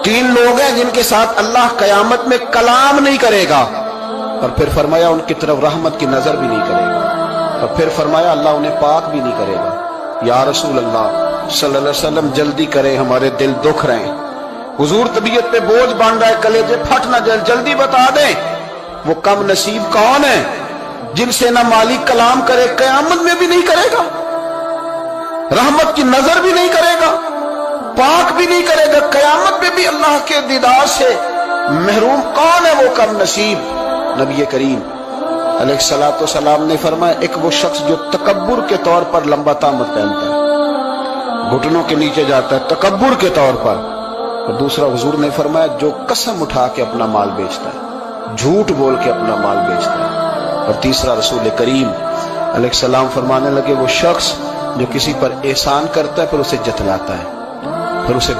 तीन लोग हैं जिनके साथ अल्लाह कयामत में कलाम नहीं करेगा, और फिर फरमाया उनकी तरफ रहमत की नजर भी नहीं करेगा, और फिर फरमाया अल्लाह उन्हें पाक भी नहीं करेगा। या रसूल अल्लाह सल्लल्लाहु अलैहि वसल्लम जल्दी करें, हमारे दिल दुख रहे हैं, हुजूर तबीयत पे बोझ बन रहा है, कलेजे फट ना जाए, जल्दी बता दें वो कम नसीब कौन है जिनसे ना मालिक कलाम करे, कयामत में भी नहीं करेगा, रहमत की नजर भी नहीं करेगा, पाक भी नहीं करेगा, कयामत में भी अल्लाह के दीदार से महरूम कौन है वो कम नसीब। नबी करीम अलैहिस्सलातु वस्सलाम ने फरमाया एक वो शख्स जो तकब्बुर के तौर पर लंबा तामत पहनता है, घुटनों के नीचे जाता है तकब्बुर के तौर पर, और दूसरा हुजूर ने फरमाया जो कसम उठा के अपना माल बेचता है, झूठ बोल के अपना माल बेचता है, और तीसरा रसूल करीम अलैहिस्सलाम फरमाने लगे वो शख्स जो किसी पर एहसान करता है फिर उसे जतलाता है, फिर उसे